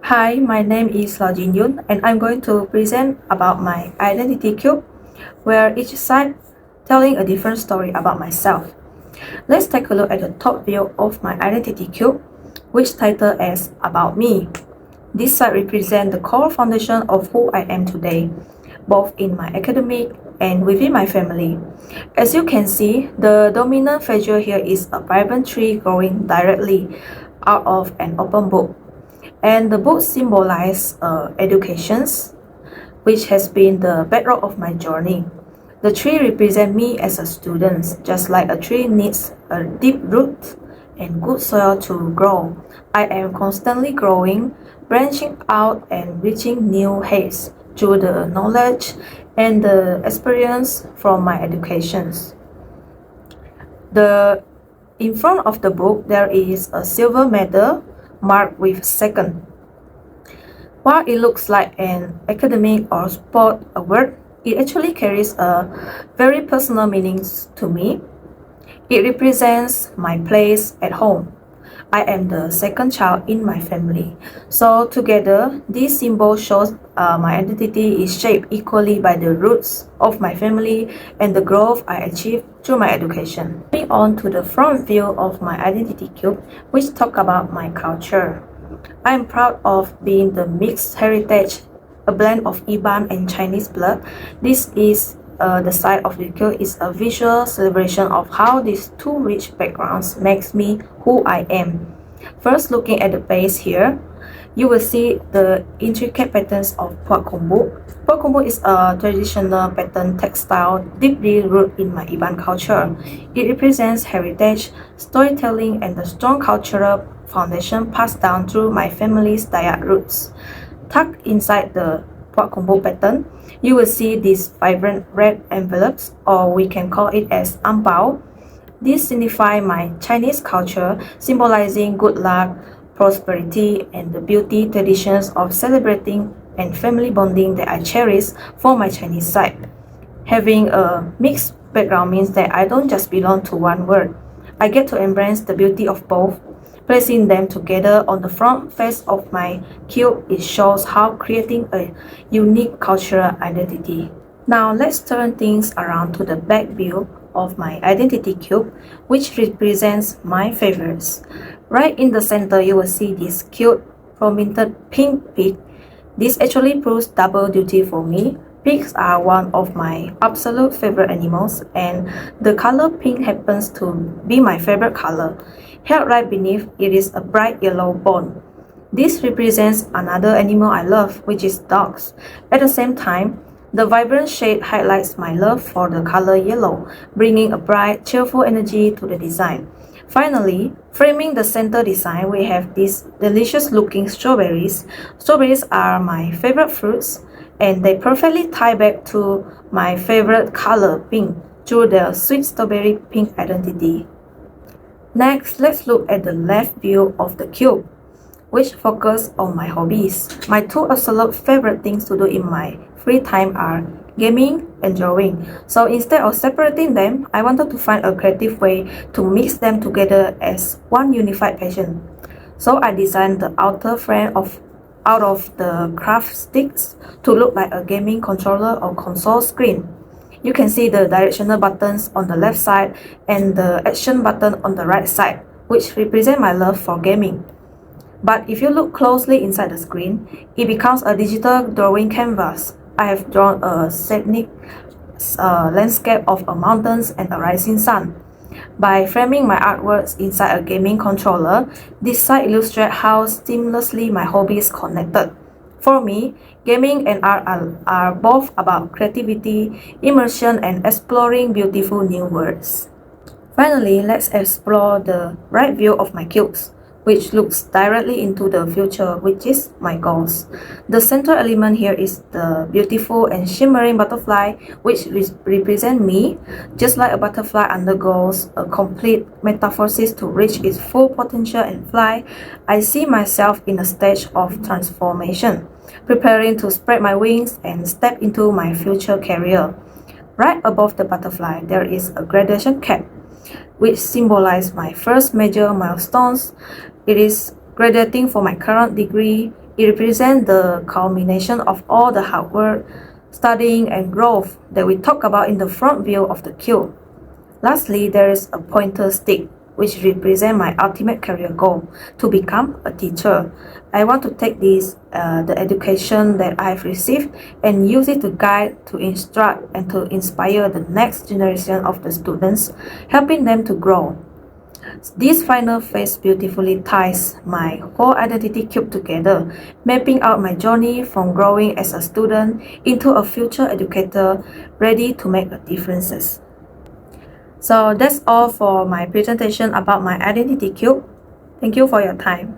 Hi, my name is Lao Jin Yun, and I'm going to present about my identity cube, where each side telling a different story about myself. Let's take a look at the top view of my identity cube, which title as About Me. This side represents the core foundation of who I am today, both in my academic and within my family. As you can see, the dominant feature here is a vibrant tree growing directly out of an open book. And the book symbolizes educations, which has been the bedrock of my journey. The tree represents me as a student, just like a tree needs a deep root and good soil to grow. I am constantly growing, branching out and reaching new heights through the knowledge and the experience from my educations. In front of the book, there is a silver medal marked with second. While it looks like an academic or sport award, it actually carries a very personal meaning to me. It represents my place at home. I am the second child in my family. So together, this symbol shows my identity is shaped equally by the roots of my family and the growth I achieved through my education. Moving on to the front view of my identity cube, which talk about my culture. I am proud of being the mixed heritage, a blend of Iban and Chinese blood. This is the side of the cube is a visual celebration of how these two rich backgrounds makes me who I am. First, looking at the base here, you will see the intricate patterns of Puat Kumbu. Puat Kumbu is a traditional pattern textile deeply rooted in my Iban culture. It represents heritage, storytelling, and the strong cultural foundation passed down through my family's Dayak roots. Tucked inside the Puat Kumbu pattern, you will see these vibrant red envelopes, or we can call it as Ampao. These signify my Chinese culture, symbolizing good luck, prosperity, and the beauty traditions of celebrating and family bonding that I cherish for my Chinese side. Having a mixed background means that I don't just belong to one world. I get to embrace the beauty of both. Placing them together on the front face of my cube, it shows how creating a unique cultural identity. Now let's turn things around to the back view of my identity cube, which represents my favorites. Right in the center, you will see this cute prominent pink pig. This actually proves double duty for me. Pigs are one of my absolute favorite animals, and the color pink happens to be my favorite color. Held right beneath it is a bright yellow bone. This represents another animal I love, which is dogs. At the same time, the vibrant shade highlights my love for the color yellow, bringing a bright, cheerful energy to the design. Finally, framing the center design, we have these delicious looking strawberries. Strawberries are my favorite fruits, and they perfectly tie back to my favorite color, pink, through their sweet strawberry pink identity. Next, let's look at the left view of the cube, which focus on my hobbies. My two absolute favorite things to do in my free time are gaming and drawing. So instead of separating them, I wanted to find a creative way to mix them together as one unified passion. So I designed the outer frame out of the craft sticks to look like a gaming controller or console screen. You can see the directional buttons on the left side and the action button on the right side, which represent my love for gaming. But if you look closely inside the screen, it becomes a digital drawing canvas. I have drawn a scenic landscape of a mountains and a rising sun. By framing my artworks inside a gaming controller, this site illustrates how seamlessly my hobbies connected. For me, gaming and art are both about creativity, immersion, and exploring beautiful new worlds. Finally, let's explore the right view of my cubes, which looks directly into the future, which is my goals. The central element here is the beautiful and shimmering butterfly, which represents me. Just like a butterfly undergoes a complete metamorphosis to reach its full potential and fly, I see myself in a stage of transformation, preparing to spread my wings and step into my future career. Right above the butterfly, there is a graduation cap, which symbolizes my first major milestones. It is graduating for my current degree It represents the culmination of all the hard work, studying, and growth that we talk about in the front view of the cube. Lastly, there is a pointer stick, which represents my ultimate career goal, to become a teacher. I want to take the education that I've received and use it to guide, to instruct, and to inspire the next generation of the students, helping them to grow. This final phase beautifully ties my whole identity cube together, mapping out my journey from growing as a student into a future educator ready to make a differences. So that's all for my presentation about my identity cube. Thank you for your time.